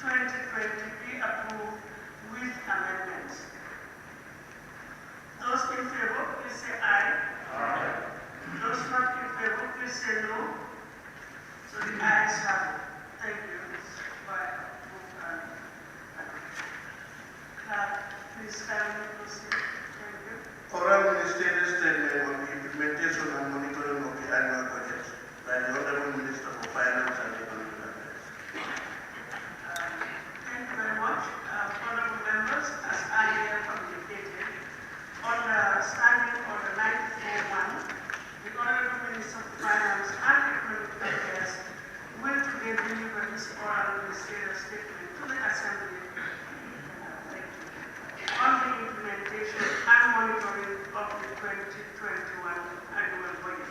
2020 be approved with amendments. Those in favor, please say aye. Aye. Those not in favor, please say no. So the ayes have it. Thank you. Please kindly proceed. Thank you. Oral Ministerial Statement on the implementation and monitoring of the annual budget by the Honorable Minister for Finance and Economic Affairs. Thank you very much. Honorable members, as earlier communicated, on the standing order 94-1, the Honorable Minister for Finance and Economic Affairs will today deliver his oral ministerial statement to the Assembly on the implementation and monitoring of the 2021 annual budget.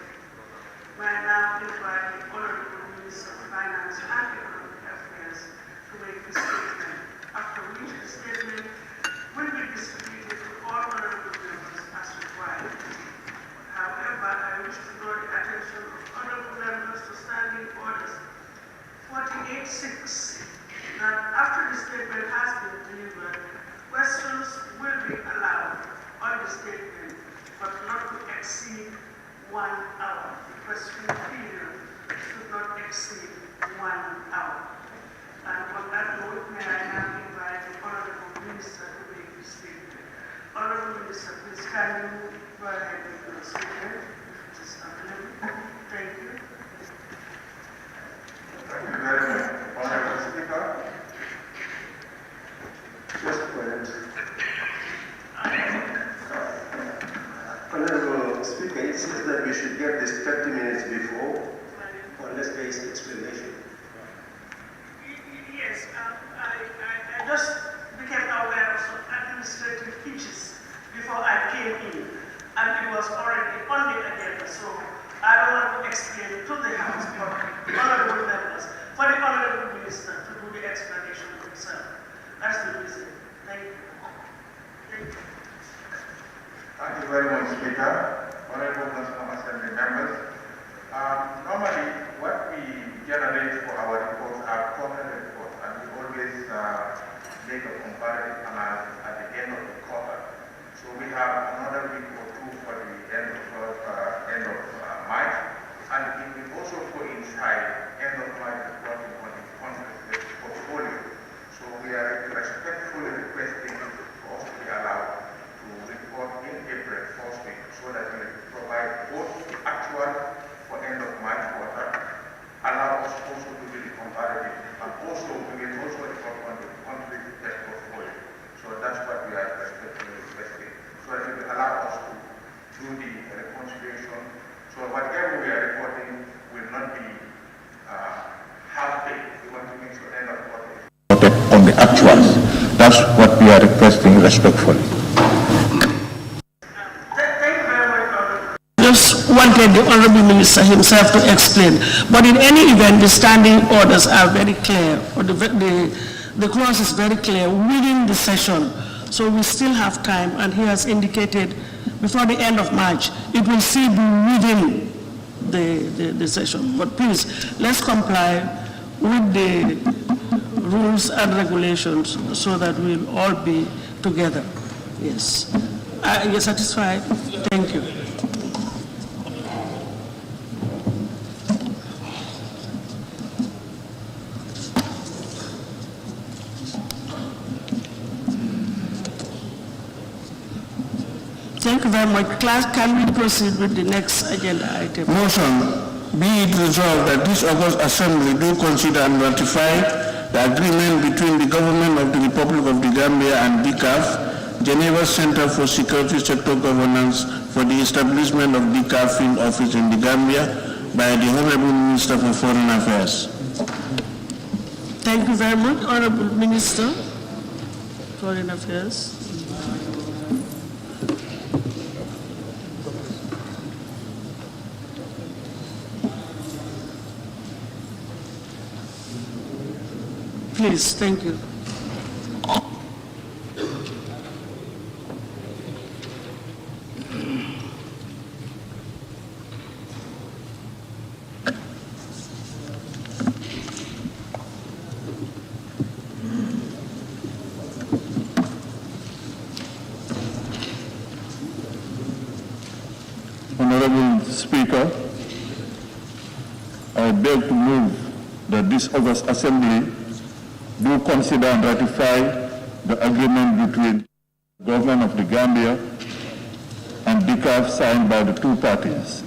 We are now invite the Honorable Minister of Finance and Economic Affairs to make the statement, after which the statement will be distributed to all honorable members as required. However, I wish to draw the attention of honorable members to standing orders 48.6 that after the statement has been delivered, questions will be allowed on the statement, but not to exceed 1 hour. The question period should not exceed 1 hour. And on that note, may I now invite the Honorable Minister to make the statement. Honorable Minister, please can you go ahead with your statement? Thank you. Thank you very much, Honorable Speaker. Just a minute. Honorable Speaker, it seems that we should get this 30 minutes before, unless there is explanation. Yes, I just became aware of some administrative features before I came in, and it was already on the agenda, so I don't want to explain to the House, but honorable members, for the Honorable Minister to do the explanation himself. That's the reason. Thank you. Thank you. Thank you very much, Speaker. Honorable National Assembly members. Normally, what we generate for our reports are quarterly reports, and we always make a comparative analysis at the end of the quarter. So we have another week or two for the end of March, and it will also coincide end of March reporting on the country's portfolio. So we are respectfully requesting for us to be allowed to report in April first week, so that we provide both the actual for end of March quarter, allow us also to do the comparative, and also we will also report on the country's debt portfolio. So that's what we are respectfully requesting, so that it will allow us to do the reconciliation. So whatever we are reporting will not be half-baked. We want to make sure end of quarter on the actuals. That's what we are requesting respectfully. Just wanted the Honorable Minister himself to explain, but in any event, the standing orders are very clear, or the clause is very clear within the session, so we still have time, and he has indicated before the end of March, it will still be within the session. But please, let's comply with the rules and regulations so that we'll all be together. Yes. Are you satisfied? Thank you. Thank you very much. Class, can we proceed with the next agenda item? Motion. Be it resolved that this August Assembly do consider and ratify the agreement between the Government of the Republic of the Gambia and DCAF, Geneva Center for Security Sector Governance, for the establishment of DCAF Field Office in the Gambia by the Honorable Minister for Foreign Affairs. Thank you very much, Honorable Minister, Foreign Affairs. Please, thank you. I beg to move that this August Assembly do consider and ratify the agreement between the Government of the Gambia and DCAF signed by the two parties.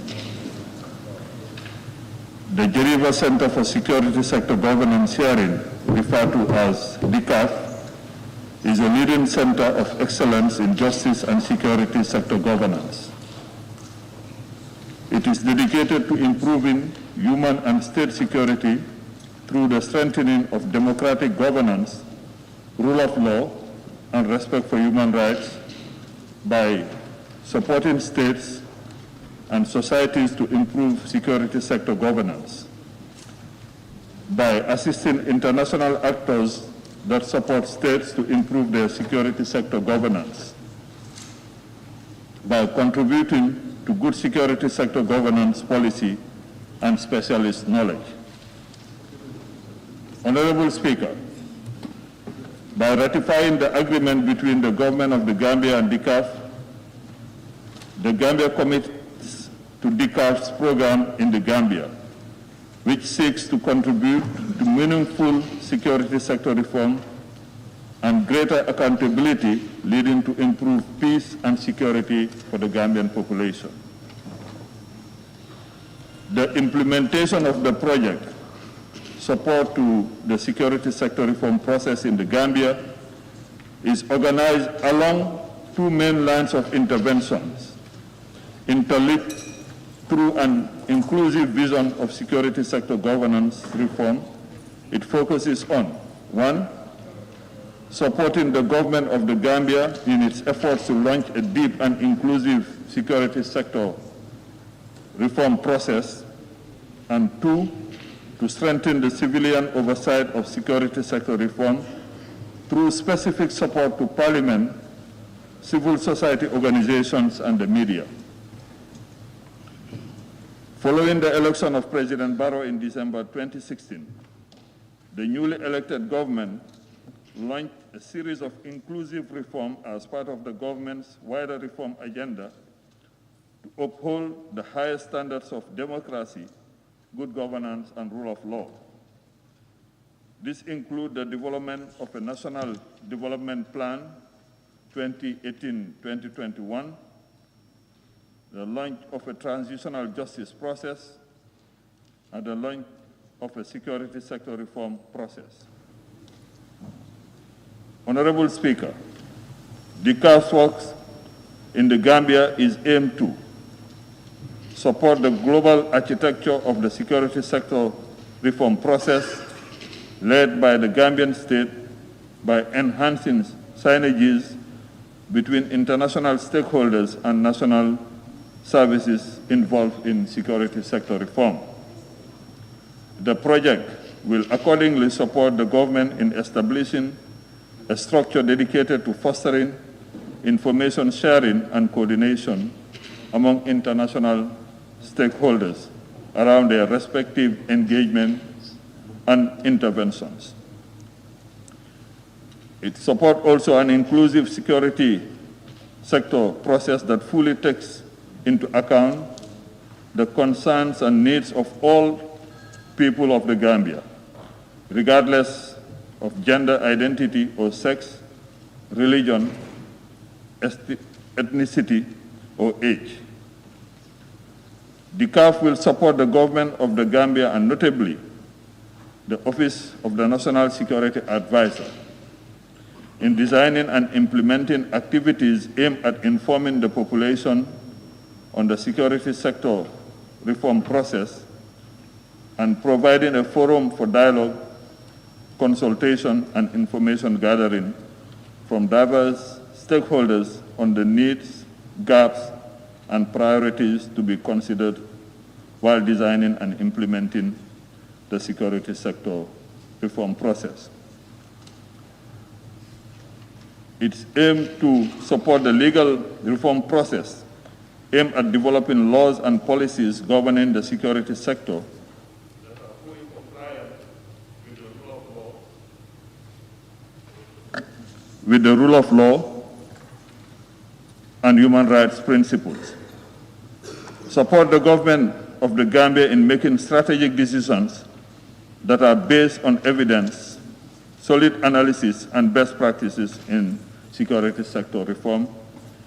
The Geneva Center for Security Sector Governance Sharing, referred to as DCAF, is a leading center of excellence in justice and security sector governance. It is dedicated to improving human and state security through the strengthening of democratic governance, rule of law, and respect for human rights by supporting states and societies to improve security sector governance, by assisting international actors that support states to improve their security sector governance, by contributing to good security sector governance policy and specialist knowledge. Honorable Speaker, by ratifying the agreement between the Government of the Gambia and DCAF, the Gambia commits to DCAF's program in the Gambia, which seeks to contribute to meaningful security sector reform and greater accountability leading to improved peace and security for the Gambian population. The implementation of the project, support to the security sector reform process in the Gambia, is organized along two main lines of interventions, interlinked through an inclusive vision of security sector governance reform. It focuses on, one, supporting the government of the Gambia in its efforts to launch a deep and inclusive security sector reform process, and two, to strengthen the civilian oversight of security sector reform through specific support to Parliament, civil society organizations, and the media. Following the election of President Barrow in December 2016, the newly elected government launched a series of inclusive reform as part of the government's wider reform agenda to uphold the highest standards of democracy, good governance, and rule of law. This includes the development of a National Development Plan 2018-2021, the launch of a transitional justice process, and the launch of a security sector reform process. Honorable Speaker, DCAF's work in the Gambia is aimed to support the global architecture of the security sector reform process led by the Gambian state by enhancing synergies between international stakeholders and national services involved in security sector reform. The project will accordingly support the government in establishing a structure dedicated to fostering information sharing and coordination among international stakeholders around their respective engagements and interventions. It supports also an inclusive security sector process that fully takes into account the concerns and needs of all people of the Gambia, regardless of gender identity or sex, religion, ethnicity, or age. DCAF will support the government of the Gambia and notably the Office of the National Security Advisor in designing and implementing activities aimed at informing the population on the security sector reform process and providing a forum for dialogue, consultation, and information gathering from diverse stakeholders on the needs, gaps, and priorities to be considered while designing and implementing the security sector reform process. It's aimed to support the legal reform process aimed at developing laws and policies governing the security sector that are fully compliant with the rule of law and human rights principles. Support the government of the Gambia in making strategic decisions that are based on evidence, solid analysis, and best practices in security sector reform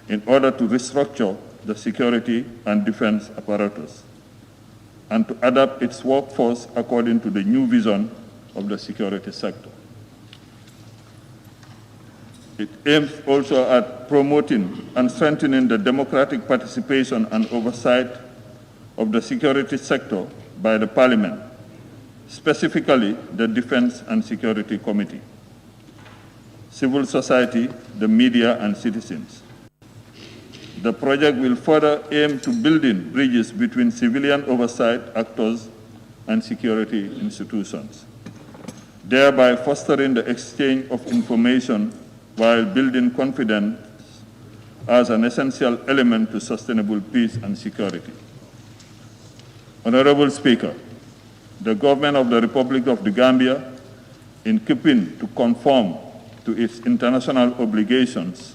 in order to restructure the security and defense apparatus and to adapt its workforce according to the new vision of the security sector. It aims also at promoting and strengthening the democratic participation and oversight of the security sector by the Parliament, specifically the Defense and Security Committee, civil society, the media, and citizens. The project will further aim to building bridges between civilian oversight actors and security institutions, thereby fostering the exchange of information while building confidence as an essential element to sustainable peace and security. Honorable Speaker, the government of the Republic of the Gambia, in keeping to conform to its international obligations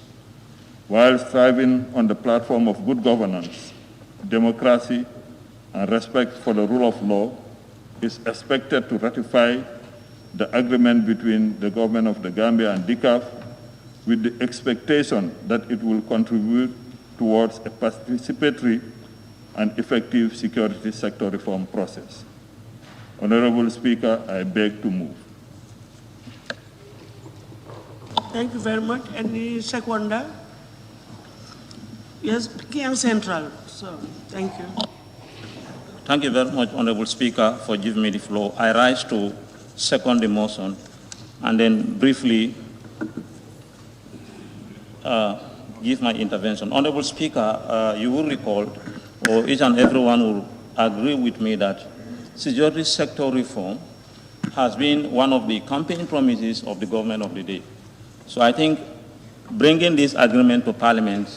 while striving on the platform of good governance, democracy, and respect for the rule of law, is expected to ratify the agreement between the government of the Gambia and DCAF with the expectation that it will contribute towards a participatory and effective security sector reform process. Honorable Speaker, I beg to move. Thank you very much. Any seconder? Yes, Sanyang Central. So, thank you. Thank you very much, Honorable Speaker, for giving me the floor. I rise to second the motion and then briefly give my intervention. Honorable Speaker, you will recall, or each and everyone will agree with me that security sector reform has been one of the campaign promises of the government of the day. So I think bringing this agreement to Parliament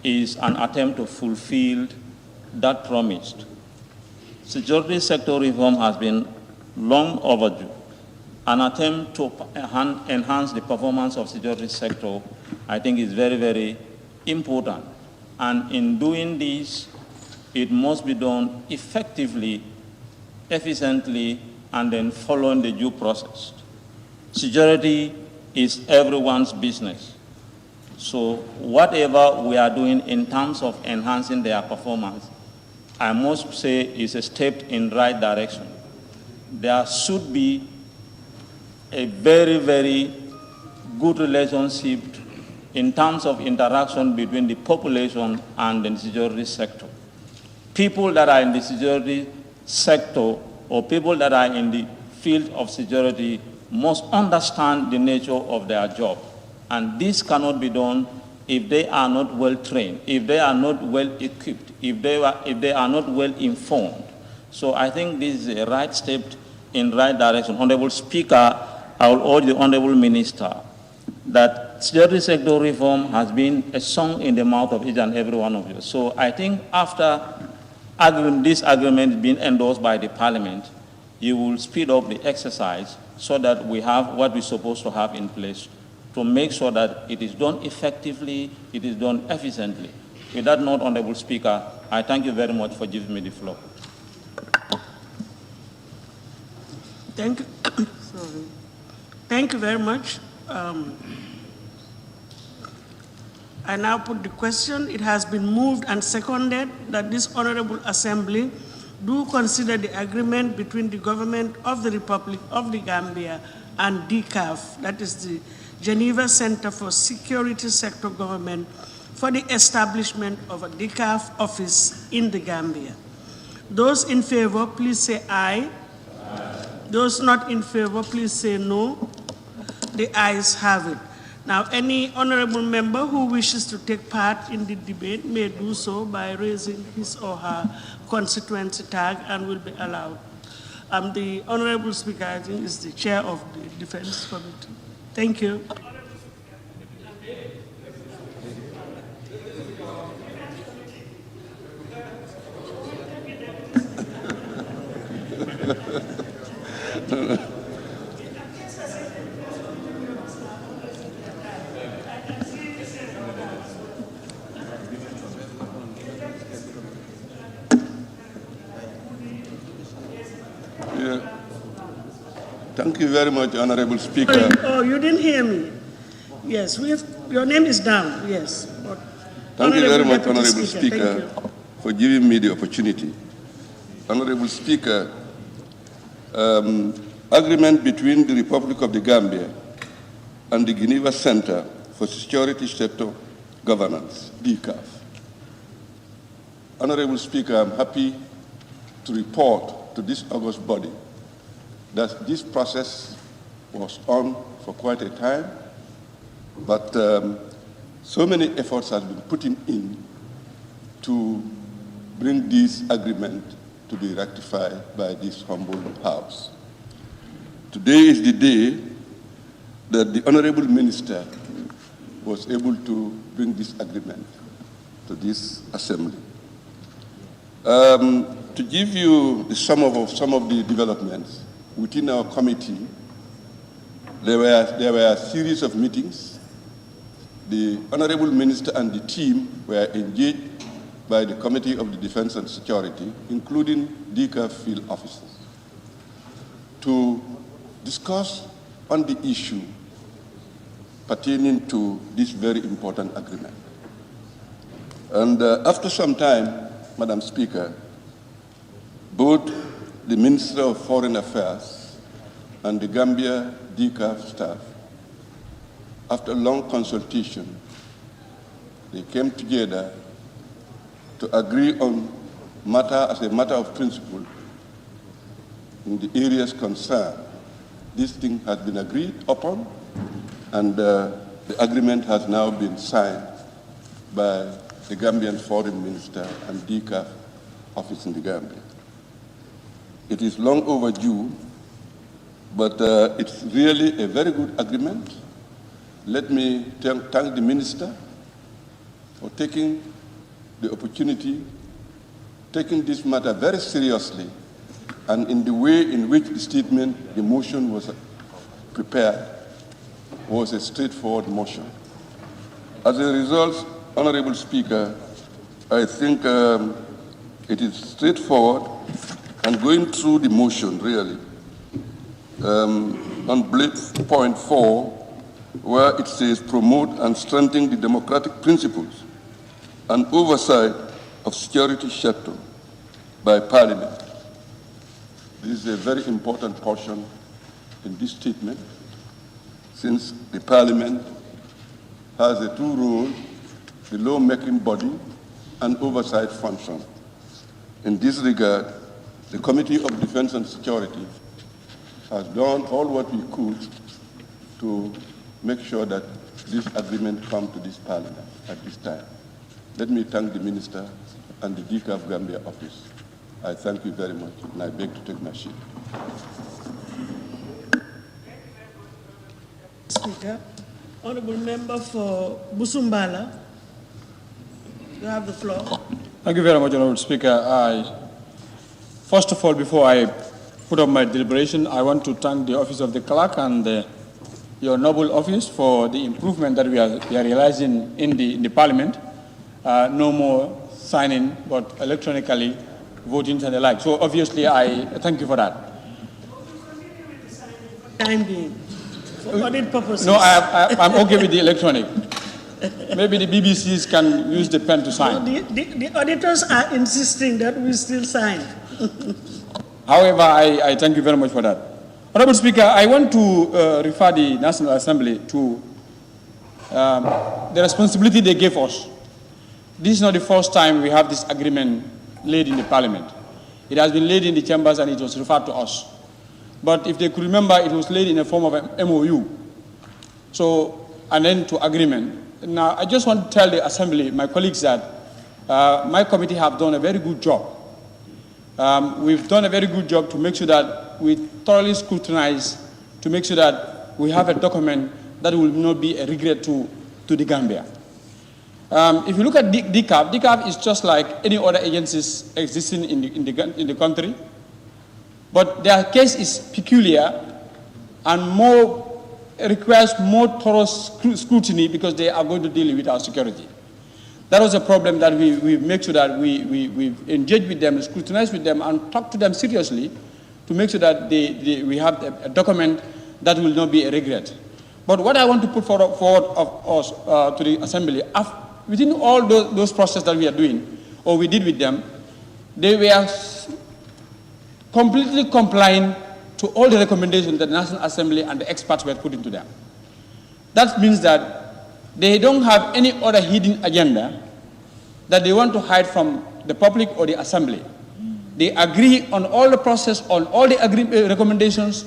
is an attempt to fulfill that promise. Security sector reform has been long overdue. An attempt to enhance the performance of security sector, I think, is very, very important. And in doing this, it must be done effectively, efficiently, and then following the due process. Security is everyone's business. So whatever we are doing in terms of enhancing their performance, I must say is a step in the right direction. There should be a very, very good relationship in terms of interaction between the population and the security sector. People that are in the security sector or people that are in the field of security must understand the nature of their job. And this cannot be done if they are not well trained, if they are not well equipped, if they are not well informed. So I think this is a right step in the right direction. Honorable Speaker, I will urge the Honorable Minister that security sector reform has been a song in the mouth of each and every one of you. So I think after this agreement being endorsed by the Parliament, you will speed up the exercise so that we have what we're supposed to have in place to make sure that it is done effectively, it is done efficiently. With that note, Honorable Speaker, I thank you very much for giving me the floor. Thank you. Sorry. Thank you very much. I now put the question. It has been moved and seconded that this Honorable Assembly do consider the agreement between the government of the Republic of the Gambia and DCAF, that is the Geneva Center for Security Sector Government, for the establishment of a DCAF office in the Gambia. Those in favor, please say aye. Aye. Those not in favor, please say no. The ayes have it. Now, any honorable member who wishes to take part in the debate may do so by raising his or her constituency tag and will be allowed. The Honorable Speaker, I think, is the chair of the Defense Committee. Thank you. Thank you very much, Honorable Speaker. Oh, you didn't hear me. Yes, your name is down, yes. Thank you very much, Deputy Honorable Speaker, Thank you. for giving me the opportunity. Honorable Speaker, agreement between the Republic of the Gambia and the Geneva Center for Security Sector Governance, DCAF. Honorable Speaker, I'm happy to report to this august body that this process was on for quite a time, but so many efforts have been put in to bring this agreement to be ratified by this humble House. Today is the day that the Honorable Minister was able to bring this agreement to this Assembly. To give you the sum of the developments within our committee, there were a series of meetings. The Honorable Minister and the team were engaged by the Committee of the Defense and Security, including DCAF field officers, to discuss on the issue pertaining to this very important agreement. And after some time, Madam Speaker, both the Minister of Foreign Affairs and the Gambia DCAF staff, after long consultation, they came together to agree on as a matter of principle in the areas concerned. This thing has been agreed upon, and the agreement has now been signed by the Gambian Foreign Minister and DCAF office in the Gambia. It is long overdue, but it's really a very good agreement. Let me thank the Minister for taking the opportunity, taking this matter very seriously, and in the way in which the statement, the motion was prepared, was a straightforward motion. As a result, Honorable Speaker, I think it is straightforward, and going through the motion really, on bullet point 4, where it says promote and strengthen the democratic principles and oversight of security sector by Parliament. This is a very important portion in this statement, since the Parliament has a two roles, the law-making body and oversight function. In this regard, the Committee of Defense and Security has done all what we could to make sure that this agreement comes to this Parliament at this time. Let me thank the Minister and the DCAF Gambia office. I thank you very much, and I beg to take my seat. Speaker, Honorable Member for Busumbala, you have the floor. Thank you very much, Honorable Speaker. First of all, before I put up my deliberation, I want to thank the Office of the Clerk and your noble office for the improvement that we are realizing in the Parliament. No more signing, but electronically voting and the like. So obviously, I thank you for that. Time being, for audit purposes. No, I'm okay with the electronic. Maybe the BBCs can use the pen to sign. No, the auditors are insisting that we still sign. However, I thank you very much for that. Honorable Speaker, I want to refer the National Assembly to the responsibility they gave us. This is not the first time we have this agreement laid in the Parliament. It has been laid in the chambers and it was referred to us. But if they could remember, it was laid in the form of an MOU. So, and then to agreement. Now, I just want to tell the Assembly, my colleagues, that my committee have done a very good job. We've done a very good job to make sure that we thoroughly scrutinize, to make sure that we have a document that will not be a regret to the Gambia. If you look at DCAF is just like any other agencies existing in the country, but their case is peculiar and requires more thorough scrutiny because they are going to deal with our security. That was a problem that we make sure that we engage with them, scrutinize with them, and talk to them seriously to make sure that we have a document that will not be a regret. But what I want to put forward of us to the Assembly, within all those processes that we are doing, or we did with them, they were completely complying to all the recommendations that the National Assembly and the experts were put into them. That means that they don't have any other hidden agenda that they want to hide from the public or the Assembly. They agree on all the process, on all the recommendations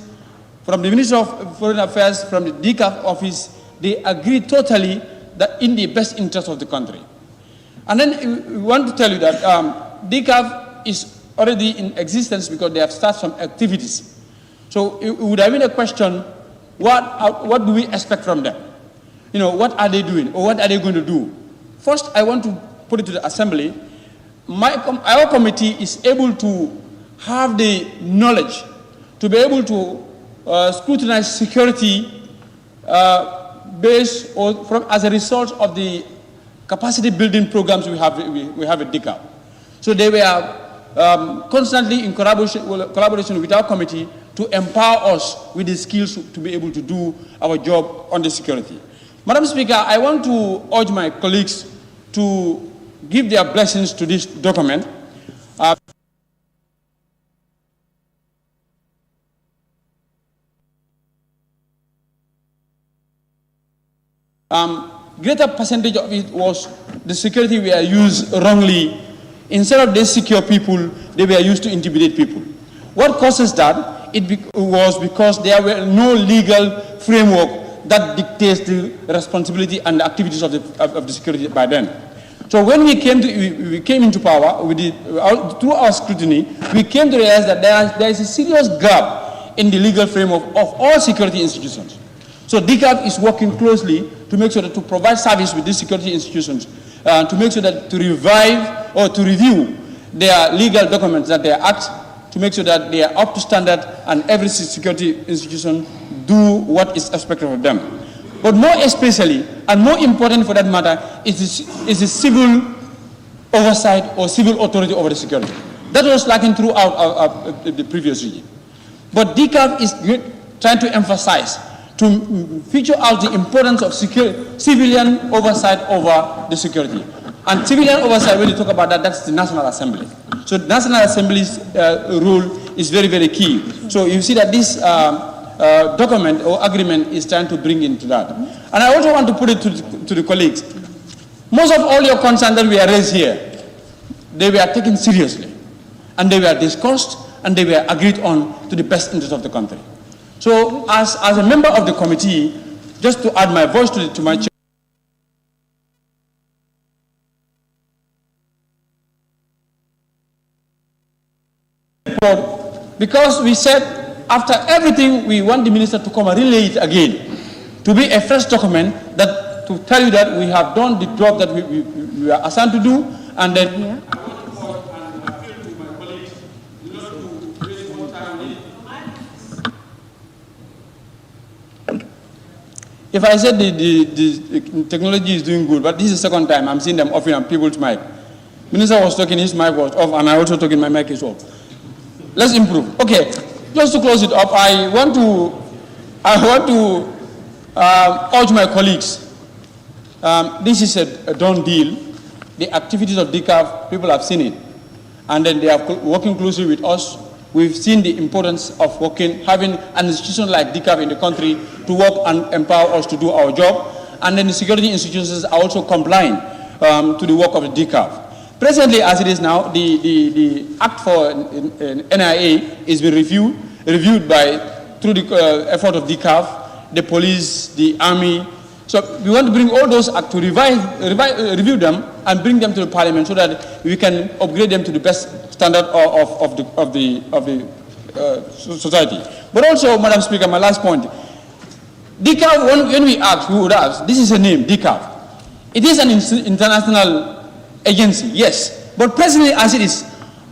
from the Minister of Foreign Affairs, from the DCAF office. They agree totally that in the best interest of the country. And then we want to tell you that DCAF is already in existence because they have started some activities. So it would have been a question, what do we expect from them? You know, what are they doing or what are they going to do? First, I want to put it to the Assembly. Our committee is able to have the knowledge to be able to scrutinize security based or as a result of the capacity building programs we have at DCAF. So they were constantly in collaboration with our committee to empower us with the skills to be able to do our job on the security. Madam Speaker, I want to urge my colleagues to give their blessings to this document. Greater percentage of it was the security were used wrongly. Instead of they secure people, they were used to intimidate people. What causes that? It was because there were no legal framework that dictates the responsibility and the activities of the security by then. So when we came into power, through our scrutiny, we came to realize that there is a serious gap in the legal framework of all security institutions. So DCAF is working closely to make sure that to provide service with these security institutions, to make sure that to revive or to review their legal documents, that they act, to make sure that they are up to standard and every security institution do what is expected of them. But more especially, and more important for that matter, is the civil oversight or civil authority over the security. That was lacking throughout the previous regime. But DCAF is trying to emphasize, to feature out the importance of civilian oversight over the security. And civilian oversight, when you talk about that, that's the National Assembly. So the National Assembly's role is very, very key. So you see that this document or agreement is trying to bring into that. And I also want to put it to the colleagues. Most of all your concerns that we are raised here, they were taken seriously. And they were discussed and they were agreed on to the best interest of the country. So as a member of the committee, just to add my voice to my chair, because we said after everything we want the minister to come and relay it again, to be a fresh document that to tell you that we have done the job that we are assigned to do, and then if I said the technology is doing good, but this is the second time I'm seeing them offering on people's mic. Minister was talking, his mic was off, and I also talking, my mic is off. Let's improve. Okay, just to close it up, I want to urge my colleagues. This is a done deal. The activities of DCAF, people have seen it, and then they are working closely with us. We've seen the importance of having an institution like DCAF in the country to work and empower us to do our job, and then the security institutions are also complying to the work of the DCAF. Presently, as it is now, the Act for NIA is being reviewed through the effort of DCAF, the police, the army. So we want to bring all those acts to review them and bring them to the parliament so that we can upgrade them to the best standard of the society. But also, Madam Speaker, my last point, DCAF, when we would ask, this is a name, DCAF. It is an international agency, yes, but presently as it is,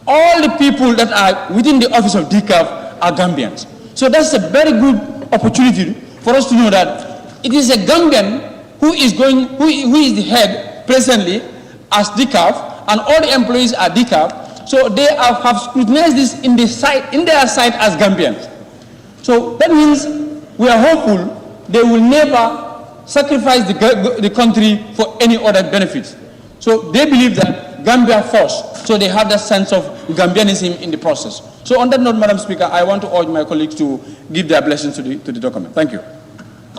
all the people that are within the office of DCAF are Gambians. So that's a very good opportunity for us to know that it is a Gambian who is the head presently as DCAF, and all the employees are DCAF, So they have scrutinized this in their sight as Gambians. So that means we are hopeful they will never sacrifice the country for any other benefits. So they believe that Gambia first, so they have that sense of Gambianism in the process. So on that note, Madam Speaker, I want to urge my colleagues to give their blessings to the document. Thank you.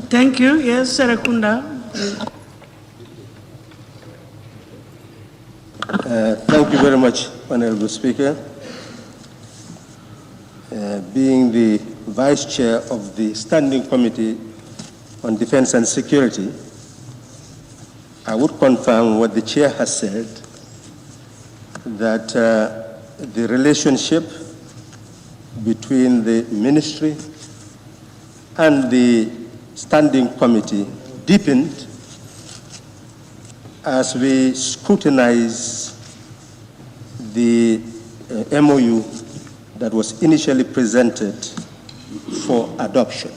Thank you. Yes, Serakunda. Thank you very much, Honorable Speaker. Being the Vice Chair of the Standing Committee on Defense and Security, I would confirm what the Chair has said, that the relationship between the Ministry and the Standing Committee deepened as we scrutinize the MOU that was initially presented for adoption.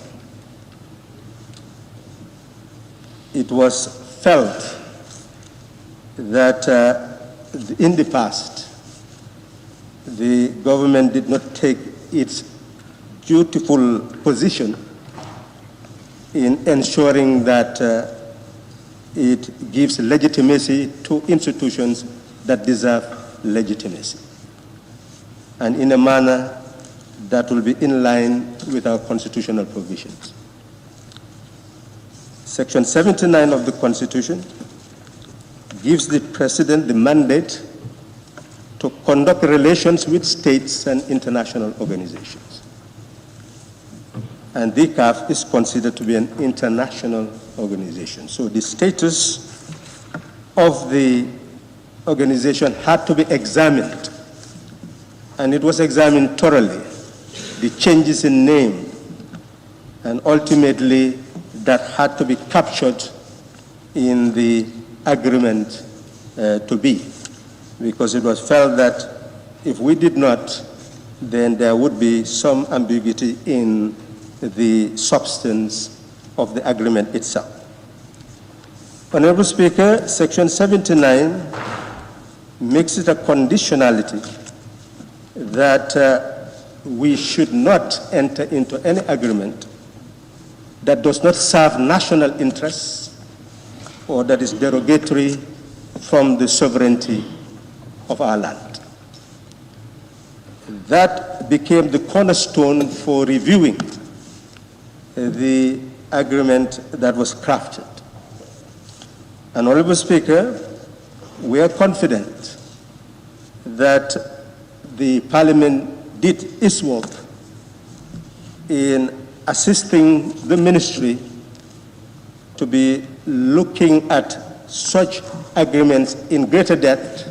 It was felt that in the past, the government did not take its dutiful position in ensuring that it gives legitimacy to institutions that deserve legitimacy, and in a manner that will be in line with our constitutional provisions. Section 79 of the Constitution gives the President the mandate to conduct relations with states and international organizations. And DCAF is considered to be an international organization. So the status of the organization had to be examined, and it was examined thoroughly. The changes in name, and ultimately that had to be captured in the agreement to be, because it was felt that if we did not, then there would be some ambiguity in the substance of the agreement itself. Honorable Speaker, Section 79 makes it a conditionality that we should not enter into any agreement that does not serve national interests or that is derogatory from the sovereignty of our land. That became the cornerstone for reviewing the agreement that was crafted. And Honorable Speaker, we are confident that the Parliament did its work in assisting the ministry to be looking at such agreements in greater depth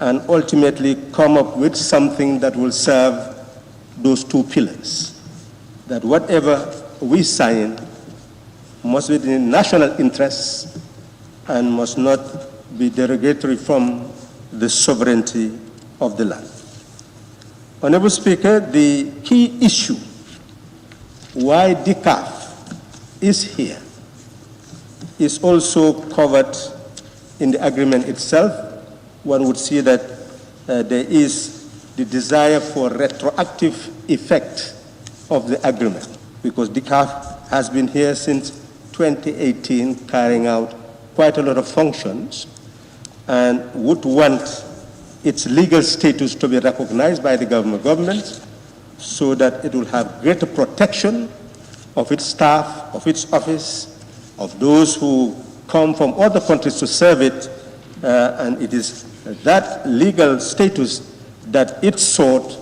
and ultimately come up with something that will serve those two pillars. That whatever we sign must be in national interests and must not be derogatory from the sovereignty of the land. Honorable Speaker, the key issue why DCAF is here is also covered in the agreement itself. One would see that there is the desire for retroactive effect of the agreement, because DCAF has been here since 2018, carrying out quite a lot of functions, and would want its legal status to be recognized by the government so that it will have greater protection of its staff, of its office, of those who come from other countries to serve it, and it is that legal status that it sought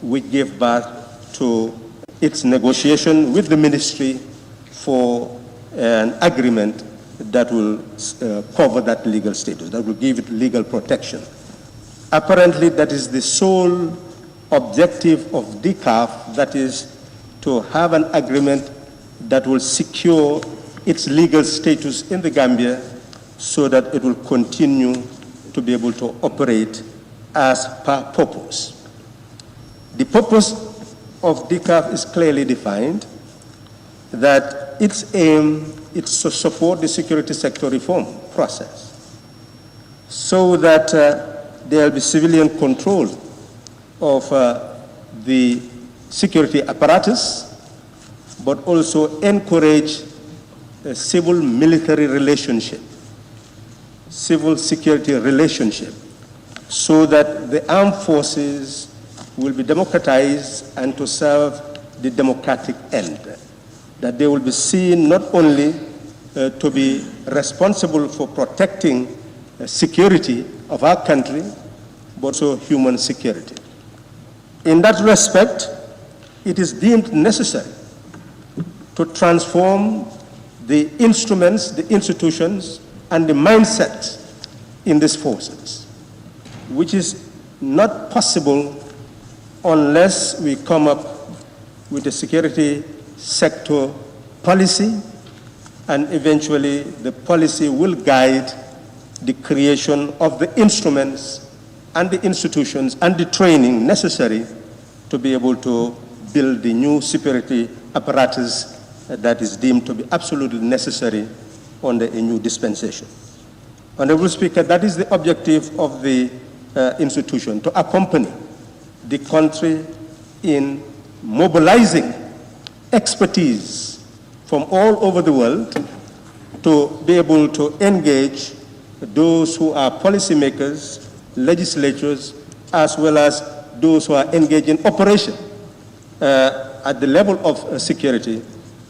which gave birth to its negotiation with the ministry for an agreement that will cover that legal status, that will give it legal protection. Apparently, that is the sole objective of DCAF, that is to have an agreement that will secure its legal status in the Gambia so that it will continue to be able to operate as per purpose. The purpose of DCAF is clearly defined, that its aim is to support the security sector reform process so that there will be civilian control of the security apparatus, but also encourage a civil-military relationship, civil security relationship, so that the armed forces will be democratized and to serve the democratic end. That they will be seen not only to be responsible for protecting security of our country, but also human security. In that respect, it is deemed necessary to transform the instruments, the institutions, and the mindset in these forces, which is not possible unless we come up with a security sector policy, and eventually the policy will guide the creation of the instruments and the institutions and the training necessary to be able to build the new security apparatus that is deemed to be absolutely necessary under a new dispensation. Honorable Speaker, that is the objective of the institution, to accompany the country in mobilizing expertise from all over the world to be able to engage those who are policymakers, legislators, as well as those who are engaged in operation at the level of security,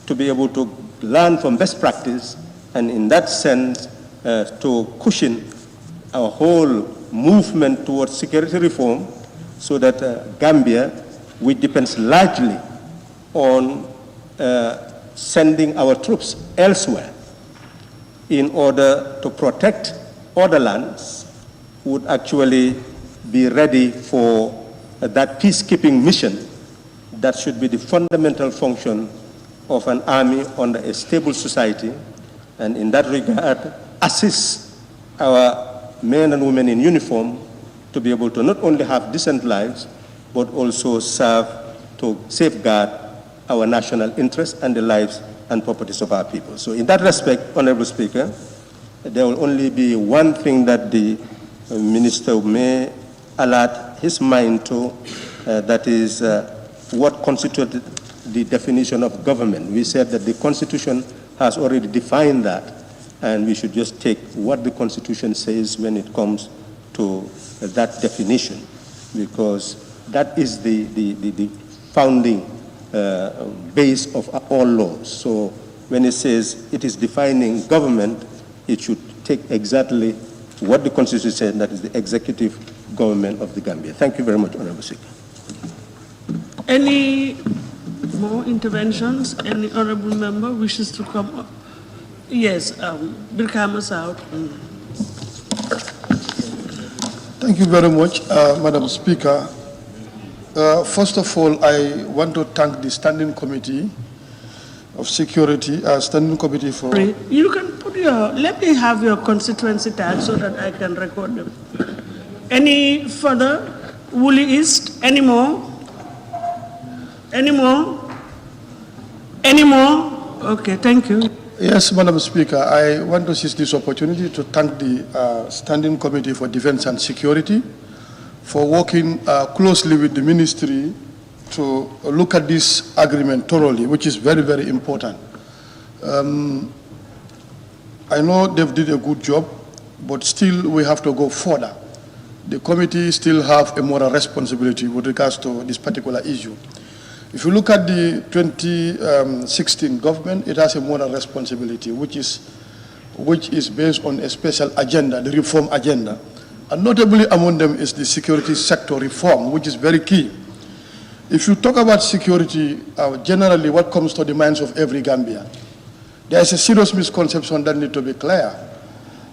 to be able to learn from best practice, and in that sense to cushion our whole movement towards security reform, so that Gambia, which depends largely on sending our troops elsewhere in order to protect other lands, would actually be ready for that peacekeeping mission that should be the fundamental function of an army under a stable society, and in that regard assist our men and women in uniform to be able to not only have decent lives, but also serve to safeguard our national interests and the lives and properties of our people. So in that respect, Honorable Speaker, there will only be one thing that the Minister may alert his mind to, that is what constituted the definition of government. We said that the Constitution has already defined that, and we should just take what the Constitution says when it comes to that definition, because that is the founding base of all laws. So when it says it is defining government, it should take exactly what the Constitution said, that is the executive government of the Gambia. Thank you very much, Honorable Speaker. Any more interventions? Any honorable member wishes to come up? Yes, Birkama's out. Thank you very much, Madam Speaker. First of all, I want to thank the Standing Committee of Security, Standing Committee for... You can put your, let me have your constituency tag so that I can record them. Any further? Woolly East? Any more? Any more? Any more? Okay, thank you. Yes, Madam Speaker, I want to seize this opportunity to thank the Standing Committee for Defense and Security for working closely with the ministry to look at this agreement thoroughly, which is very, very important. I know they've did a good job, but still we have to go further. The committee still have a moral responsibility with regards to this particular issue. If you look at the 2016 government, it has a moral responsibility, which is based on a special agenda, the reform agenda. And notably among them is the security sector reform, which is very key. If you talk about security, generally what comes to the minds of every Gambian, there is a serious misconception that needs to be clear.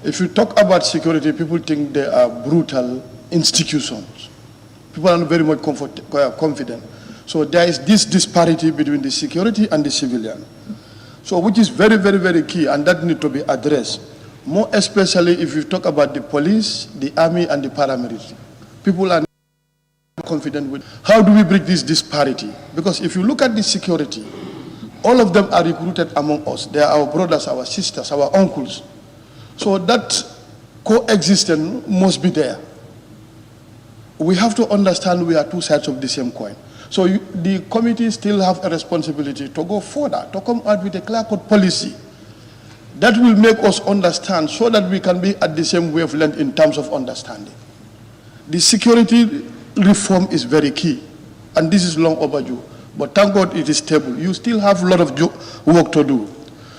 If you talk about security, people think they are brutal institutions. People are not very much confident. So there is this disparity between the security and the civilian. So which is very, very, very key, and that needs to be addressed. More especially if you talk about the police, the army, and the paramilitary. People are not confident with how do we break this disparity? Because if you look at the security, all of them are recruited among us. They are our brothers, our sisters, our uncles. So that coexistence must be there. we have to understand we are two sides of the same coin. So the committee still have a responsibility to go further, to come out with a clear-cut policy that will make us understand so that we can be at the same wavelength in terms of understanding. The security reform is very key, and this is long overdue. But thank God it is stable. You still have a lot of work to do.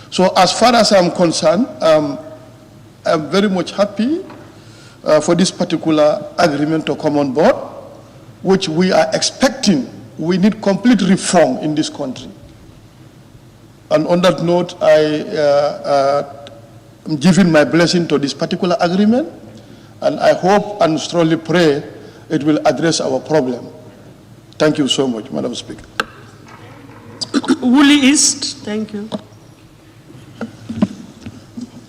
So as far as I'm concerned, I'm very much happy for this particular agreement to come on board, which we are expecting. We need complete reform in this country. And on that note, I am giving my blessing to this particular agreement, and I hope and strongly pray it will address our problem. Thank you so much, Madam Speaker. Woolly East, thank you.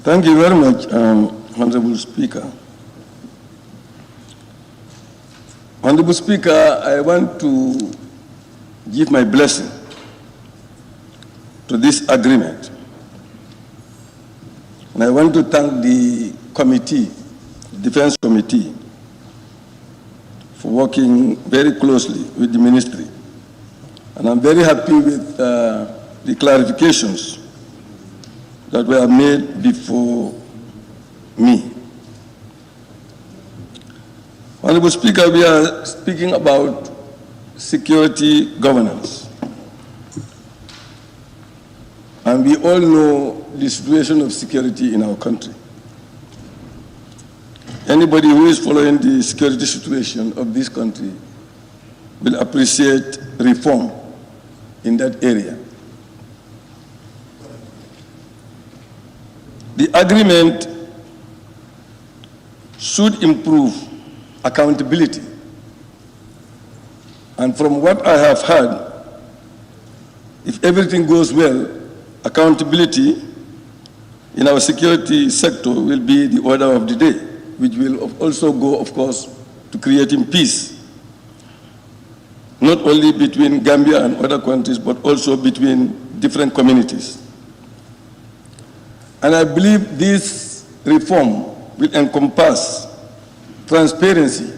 Thank you very much, Honorable Speaker. Honorable Speaker, I want to give my blessing to this agreement. And I want to thank the committee, Defense Committee, for working very closely with the ministry. And I'm very happy with the clarifications that were made before me. Honorable Speaker, we are speaking about security governance. And we all know the situation of security in our country. Anybody who is following the security situation of this country will appreciate reform in that area. The agreement should improve accountability. And from what I have heard, if everything goes well, accountability in our security sector will be the order of the day, which will also go, of course, to creating peace, not only between Gambia and other countries, but also between different communities. And I believe this reform will encompass transparency,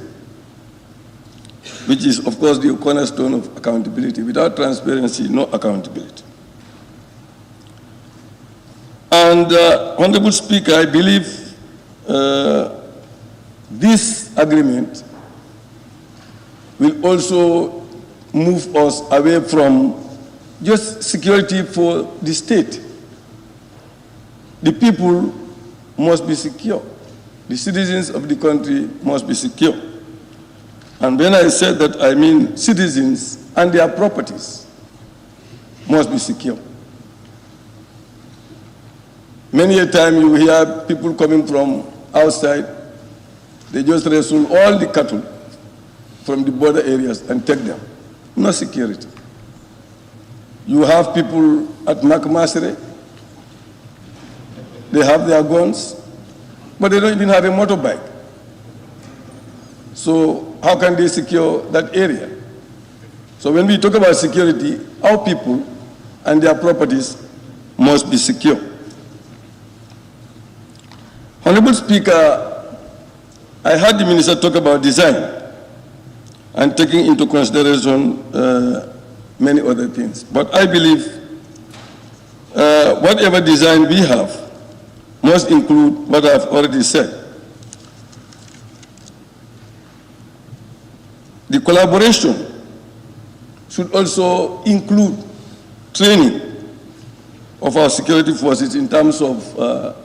which is, of course, the cornerstone of accountability. Without transparency, no accountability. And, Honorable Speaker, I believe this agreement will also move us away from just security for the state. The people must be secure. The citizens of the country must be secure. And when I said that, I mean citizens and their properties must be secure. Many a time you hear people coming from outside, they just wrestle all the cattle from the border areas and take them. No security. You have people at Nakmasere, they have their guns, but they don't even have a motorbike. So how can they secure that area? So when we talk about security, our people and their properties must be secure. Honorable Speaker, I heard the Minister talk about design and taking into consideration many other things. But I believe whatever design we have must include what I've already said. The collaboration should also include training of our security forces in terms of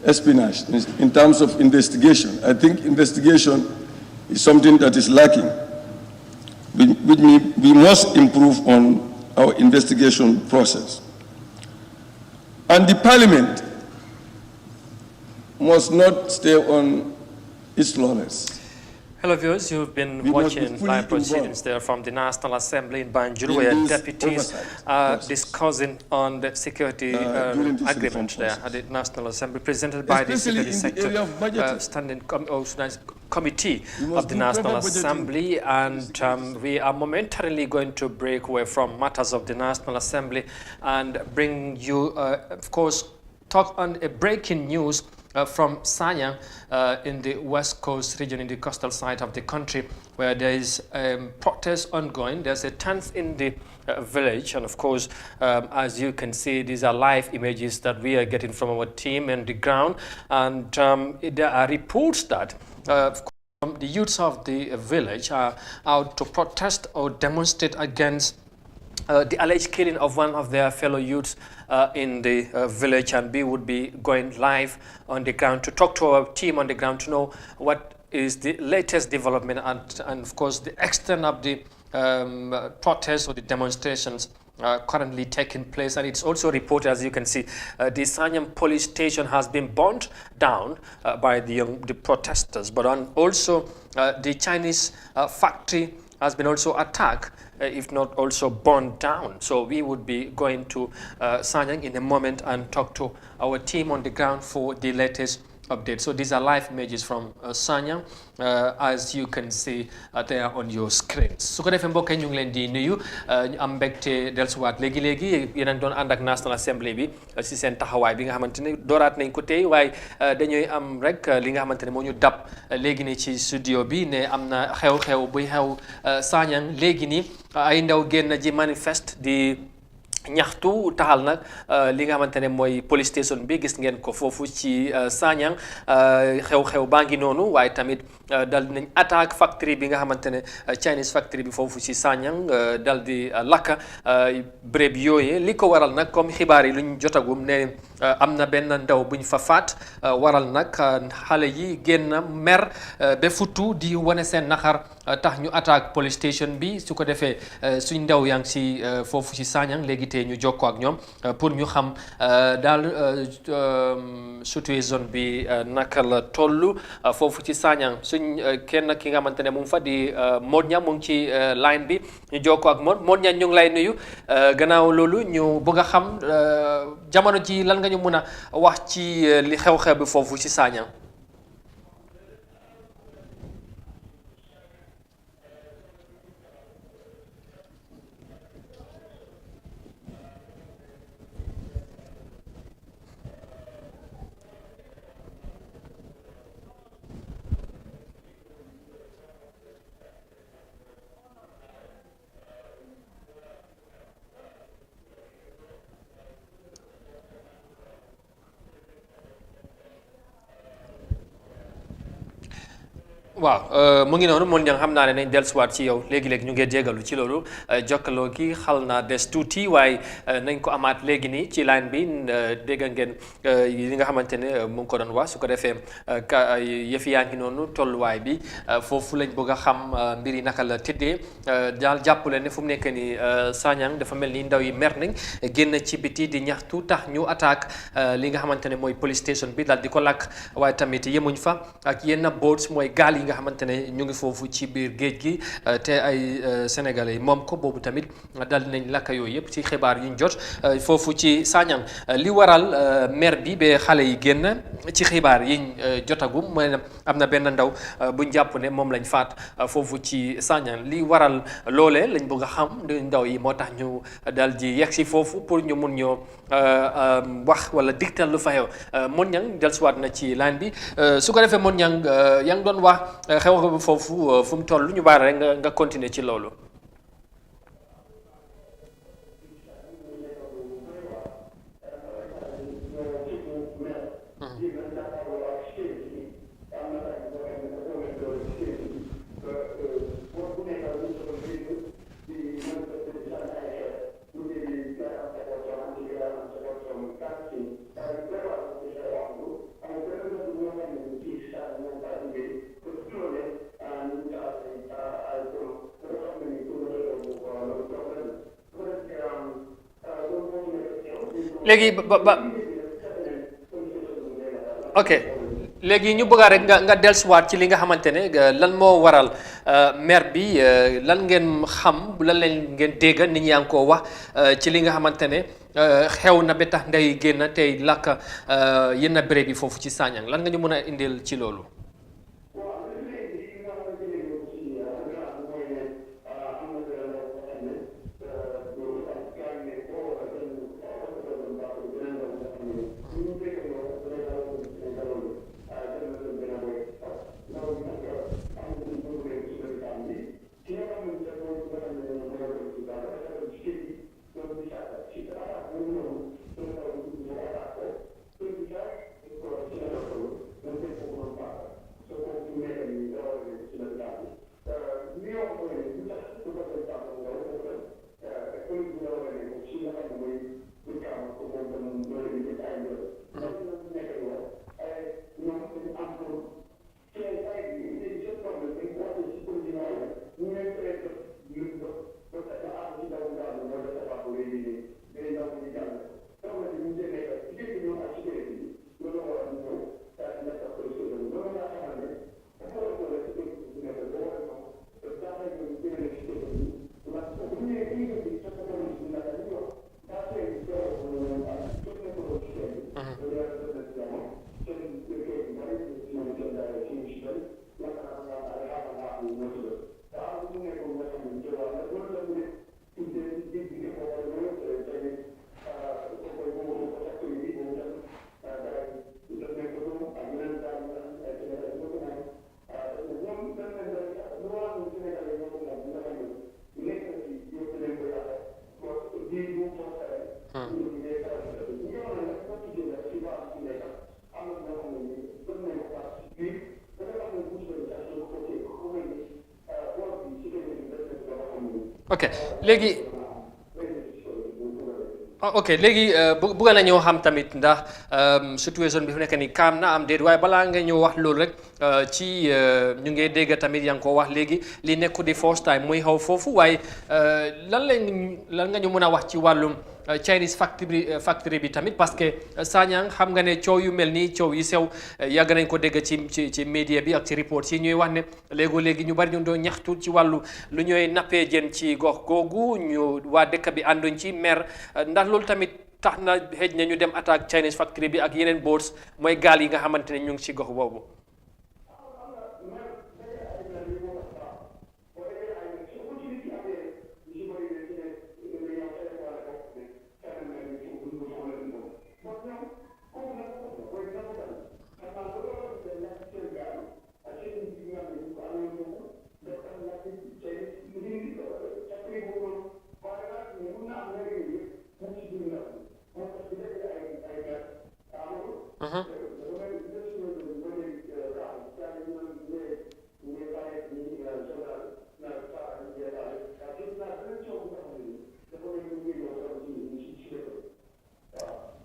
espionage, in terms of investigation. I think investigation is something that is lacking. We must improve on our investigation process. And the Parliament must not stay on its laurels. Hello viewers, you've been watching live proceedings there from the National Assembly in Banjul, where deputies are discussing on the security agreement there at the National Assembly, presented by the Security Sector Standing Committee of the National Assembly. And we are momentarily going to break away from matters of the National Assembly and bring you, of course, talk on a breaking news from Sanyang in the west coast region, in the coastal side of the country, where there is protest ongoing. There's a tent in the village, and of course, as you can see, these are live images that we are getting from our team on the ground, and there are reports that the youths of the village are out to protest or demonstrate against the alleged killing of one of their fellow youths in the village, and we would be going live on the ground to talk to our team on the ground to know what is the latest development and of course the extent of the protests or the demonstrations currently taking place. And it's also reported, as you can see, the Sanyang police station has been burned down by the protesters, but also the Chinese factory has been also attacked, if not also burned down. So we would be going to Sanyang in a moment and talk to our team on the ground for the latest update. So these are live images from Sanyang, as you can see there on your screens. su ko defee mbokk yi ñu ngi leen di nuyu ñu am mbégte dellusiwaat léegi-léegi yéen doon ànd ak National Assembly bi si seen taxawaay bi nga xamante ne dooraat nañ ko tey, waaye dañuy am rek li nga xamante ne moo ñu dab léegi nii ci studio bi ne am na xew-xew buy xew Sanyang léegi nii ay ndaw génn ji manifeste di ñaxtu taxal nag li nga xamante ne mooy police station bi gis ngeen ko foofu ci Sanyang xew-xew baa ngi noonu, waaye tamit dal nañ attaque factory bi nga xamante ne Chinese factory bi foofu ci Sanyang dal di lakka béréb yooyu. li ko waral nag comme xibaar yi luñ jotagum ne am na benn ndaw buñ fa faat, waral nag xale yi génn mer ba futu di wane seen naxar tax ñu attaque police station bi. su ko defee suñ ndaw yaa ngi si foofu ci Sanyang léegi te ñu jokkoo ak ñoom pour ñu xam daal situation bi naka la toll foofu ci Sanyang. suñ kenn ki nga xamante ne mu ngi fa di Modou mu ngi ci line bi, ñu jokkoo ak Modou ñu ngi lay nuyu. gannaaw loolu ñu bëgg a xam jamono ji lan nga ñu mun a wax ci li xew-xew bi foofu ci Sanyang. waaw mu ngi noonu moom ña nga xam naa ne nañ dellusiwaat ci yow léegi-léegi ñu ngi jégalu ci loolu jokkaloo gi xal naa des tuuti, waaye nañ ko amaat léegi nii ci line bi. dégg ngeen yi nga xamante ne mu ngi ko doon wax. su ko defee yëf yaa ngi noonu tolluwaay bi foofu lañ bëgg a xam mbir yi naka la tëddee. daal jàppale ne fu mu nekk nii Sanyang dafa mel ni ndaw yi mer nañ génn ci biti di ñaxtu tax ñu attaque li nga xamante ne mooy police station bi daal di ko lakk. waaye tamit yemuñ fa ak yenn boats mooy gaal yi nga xamante ne ñu ngi foofu ci biir géej gi te ay sénégalais yi moom ko boobu tamit dal nañ lakka yooyu yëpp ci xibaar yi ñu jot foofu ci Sanyang. li waral mer bi ba xale yi génn ci xibaar yiñ jotagum mooy am na benn ndaw buñ jàpp ne moom lañ faat foofu ci Sanyang. li waral loolee lañ bëgg a xam ndaw yi, moo tax ñu dal di yegg si foofu pour ñu mun ñoo wax wala digtal lu fa xew. Mon Ñang dellusiwaat na ci line bi. su ko defee Mon Ñang yaa ngi doon wax xew bi foofu fu mu toll, ñu baara rek nga continuer ci loolu. léegi ok léegi ñu bëgg rek nga dellusiwaat ci li nga xamante ne lan moo waral maire bi lan ngeen xam lan lañ ngeen dégg nit ñi yaa ngi koo wax ci li nga xamante ne xew na ba tax nday génn tey lakk yenn béréb yi foofu ci Sanyang. lan nga ñu mën a indil ci loolu. ok léegi ok léegi bëgg nañoo xam tamit ndax situation bi fu nekk nii kaam na am déet waaye balaa nga ñëw wax loolu rek ci ñu ngi dégg tamit yaa ngi ko wax léegi li nekku di first time muy xaw foofu waaye lan nga ñu mën a wax ci wàllum Chinese factory bi tamit parce que Sanyang xam nga ne coow yu mel nii coow yi sew yàgg nañ ko dégg ci média bi ak ci report yi ñuy wax ne léegi ñu bari ñu doon ñaxtu ci wàllu lu ñooy nappee jën ci gox googu ñu waa dëkk bi ànduñ ci mer ndax loolu tamit tax na xëj na ñu dem attaque Chinese factory bi ak yeneen boats mooy gaal yi nga xamante ne ñu ngi ci gox boobu.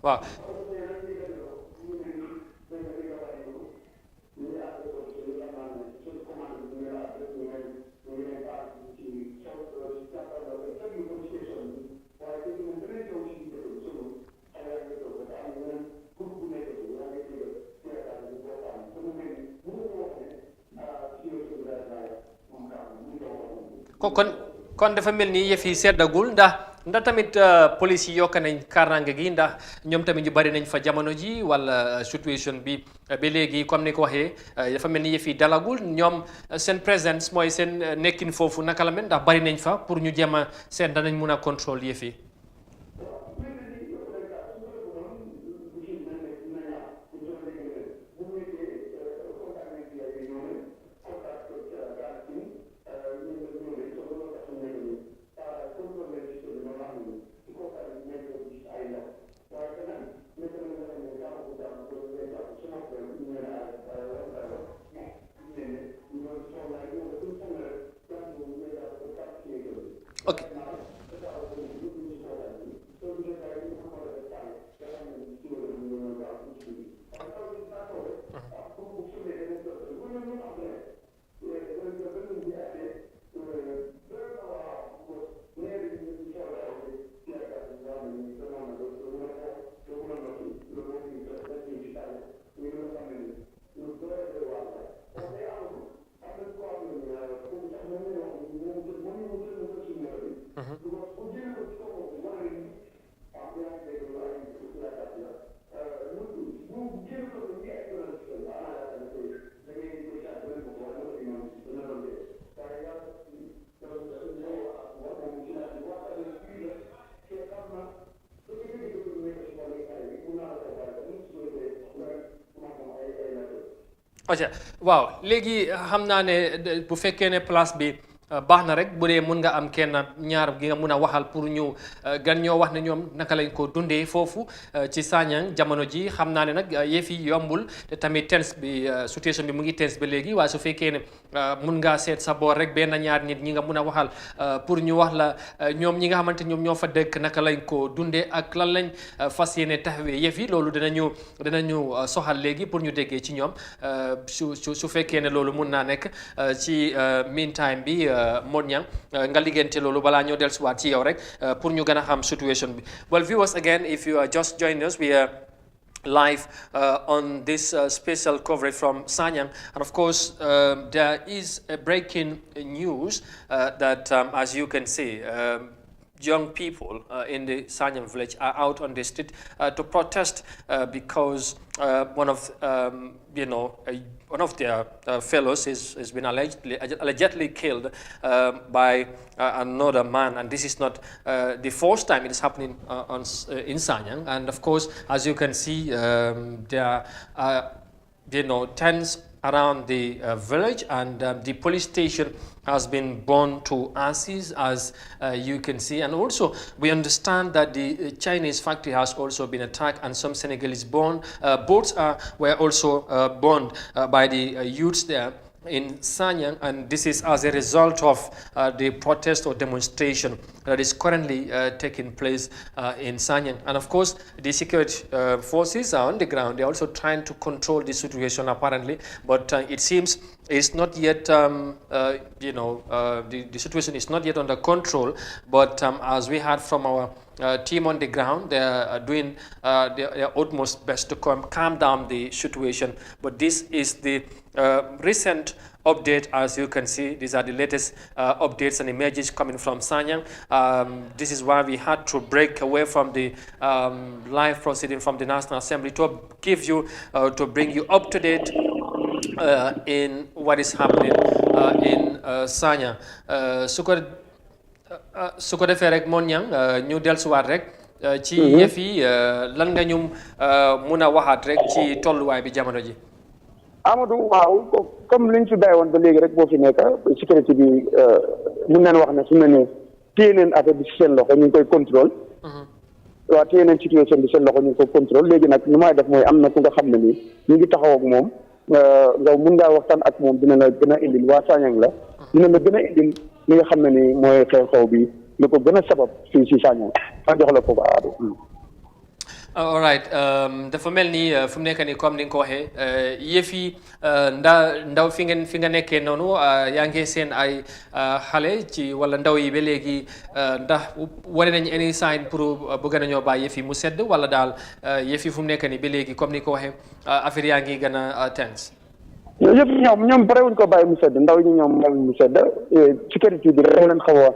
waaw kon dafa mel ni yëf yi seddagul ndax tamit police yi yokk nañ kaaraange gi ndax ñoom tamit ñu bari nañ fa jamono ji wala situation bi ba léegi comme ni ko waxee dafa mel ni yëf yi dalagul ñoom seen présence mooy seen nekkin foofu naka la mel ndax bari nañ fa pour ñu jéem a seet danañ mun a contrôle yëf yi. ok waaw léegi xam naa ne bu fekkee ne place bi baax na rek bu dee mun nga am kenn ñaar gi nga mun a waxal pour ñu gan ñoo wax ne ñoom naka lañ ko dundee foofu ci Sanyang jamono ji xam naa ne nag yëf yi yombul te tamit tense bi situation bi mu ngi tense ba léegi waaye su fekkee ne mun ngaa seet sa boor rek benn ñaar nit ñi nga mun a waxal pour ñu wax la ñoom ñi nga xamante ñoom ñoo fa dëkk naka lañ ko dundee ak lan lañ fas yéene taxawee yëf yi loolu dinañu soxal léegi pour ñu déggee ci ñoom su fekkee ne loolu mun naa nekk ci meantime bi Modou Niang nga liggéeyante loolu balaa ñoo dellusiwaat ci yow rek pour ñu gën a xam situation bi. Well, viewers, again, if you are just joining us, we are live on this special coverage from Sanyang, and of course there is a breaking news that as you can see, young people in the Sanyang village are out on the street to protest because one of one of their fellows has been allegedly killed by another man, and this is not the first time it is happening in Sanyang. And of course, as you can see, there are tens around the village, and the police station has been burned to ashes, as you can see. And also, we understand that the Chinese factory has also been attacked, and some Senegalese boats were also burned by the youths there in Sanyang, and this is as a result of the protest or demonstration that is currently taking place in Sanyang. And of course, the security forces are on the ground. They're also trying to control the situation apparently, but it seems it's not yet, the situation is not yet under control. But as we heard from our team on the ground, they are doing their utmost best to calm down the situation. But this is the recent update. As you can see, these are the latest updates and images coming from Sanyang. This is why we had to break away from the live proceeding from the National Assembly to give you, to bring you up to date in what is happening in Sanyang. su ko defee rek moon ñang ñu dellusiwaat rek ci yëf yi lan nga ñu mun a waxaat rek ci tolluwaay bi jamono ji. Amadou waaw comme liñ fi bàyyi woon ba léegi rek boo fi nekk sécurité bi mun nañ wax ne su ne ne téye neen affaire bi si seen loxo ñu ngi koy contrôle. waaw téye neen situation bi seen loxo ñu ngi koy contrôle léegi nag li may def mooy am na ku nga xam ne nii ñu ngi taxaw ak moom nga mun ngaa waxtaan ak moom dina la gën a indil waa Sanyang la dina la gën a indil li nga xam ne ni mooy xew-xew bi lu ko gën a sabab fii si Sanyang ma jox la ko ba aadu. all right dafa mel ni fu mu nekk nii comme ni nga ko waxee yëf yi ndaw fi nga nekkee noonu yaa ngi seen ay xale ci wala ndaw yi ba léegi ndax wane nañ any sign pour bëgg nañoo bàyyi yëf yi mu sedd wala daal yëf yi fu mu nekk nii ba léegi comme ni nga ko waxee affaire yaa ngi gën a tense. yëpp ñoom pare wuñ ko bàyyi mu sedd ndaw ñi ñoom bàyyi mu sedd sécurité bi rek leen xaw a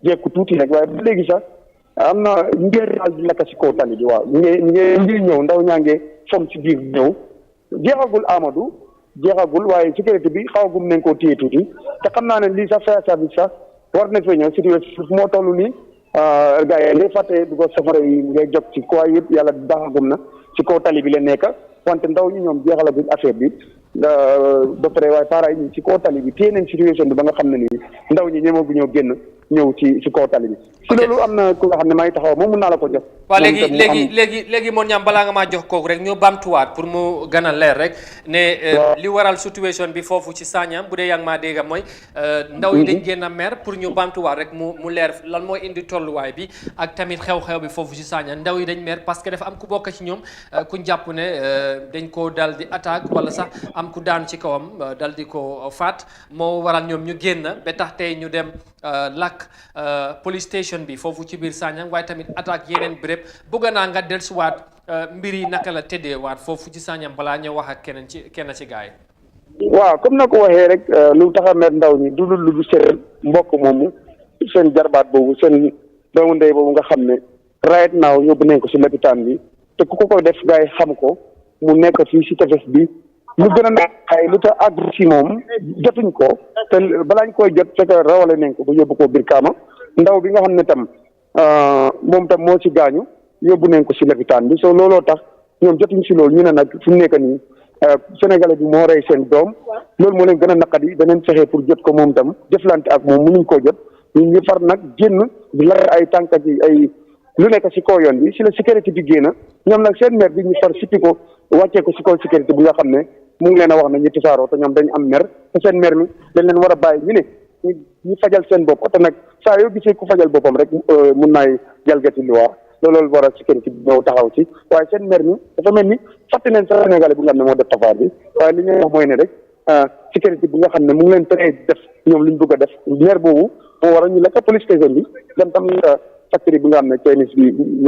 jekku tuuti rek waaye ba léegi sax am na ngeen daal di lakk si kaw tali bi waaw ngeen ñëw ndaw ñaa nge fom si biir ñëw jeexagul Amadou jeexagul waaye sécurité bi xawagum nañ koo téye tuuti te xam naa ne lii sax fire service sax war na fee ñëw situation moo toll nii gars yi ngay fàtte du ko safara yi ngay jog ci quoi yëpp yàlla baaxagum na ci kaw tali bi la nekk wante ndaw ñi ñoom jeexalaguñ affaire bi ba pare waaye para yi ci kaw tali bi téye nañ situation bi ba nga xam ne nii ndaw ñi ñemoo bu ñëw génn ñëw ci kaw tali bi si loolu am na ku nga xam ne maa ngi taxaw moom mun naa la ko jox waaw léegi moon ñaam balaa nga maa jox kooku rek ñu bamtuwaat pour mu gën a leer rek ne li waral situation bi foofu ci Sanyang bu dee yaa ngi maa dégg mooy ndaw yi dañ génn a mer pour ñu bamtuwaat rek mu leer lan mooy indi tolluwaay bi ak tamit xew-xew bi foofu ci Sanyang ndaw yi dañ mer parce que dafa am ku bokk ci ñoom kuñ jàpp ne dañ ko dal di attaque wala sax am ku daan ci kawam dal di ko faat moo waral ñoom ñu génn ba tax tey ñu dem lakk police station bi foofu ci biir Sanyang waaye tamit attaque yeneen béréb bëgg naa nga dellusiwaat mbir yi naka la tëddee waat foofu ci Sanyang balaa ñëw wax ak kenn ci gaay yi. waaw comme na ko waxee rek lu tax a mer ndaw ñi du lu seen mbokk moomu seen jarbaat boobu seen doomu ndey boobu nga xam ne right now yóbbu nañ ko si lopitaan bi te ku ko def gaay yi xam ko mu nekk fii si tefes bi. lu gën a naqay lu tax àgg ci moom jotuñ ko te balaañ koy jot fekk rawale nañ ko ba yóbbu ko Brikama ndaw bi nga xam ne tam moom tam moo ci gaañu yóbbu nañ ko si lopitaan bi soo looloo tax ñoom jotuñ si loolu ñu ne nag fu mu nekk nii Sénégalais bi moo rey seen doom loolu moo leen gën a naqadi danañ fexe pour jot ko moom tam jëflante ak moom mënuñ koo jot ñu far nag génn di la ay tànk yi ay lu nekk si kaw yoon bi si la sécurité bi génn ñoom nag seen maire bi ñu far sippi ko wàccee ko si kaw sécurité bi nga xam ne mu ngi leen a wax ne ñu tisaaroo te ñoom dañu am mer te seen mer mi dañ leen war a bàyyi ñu ne ñu fajal seen bopp te nag saa yoo gisee ku fajal boppam rek mun naay jalgati loi loolu war a sécurité bi ñëw taxaw ci waaye seen mer mi dafa mel ni fàtte neen sa Sénégalais bi nga xam ne moo def tafaar bi waaye li ñuy wax mooy ne rek sécurité bi nga xam ne mu ngi leen teree def ñoom li ñu bëgg a def mer boobu moo war a ñu lekk police station bi dem tam factory bi nga xam ne Chinese bi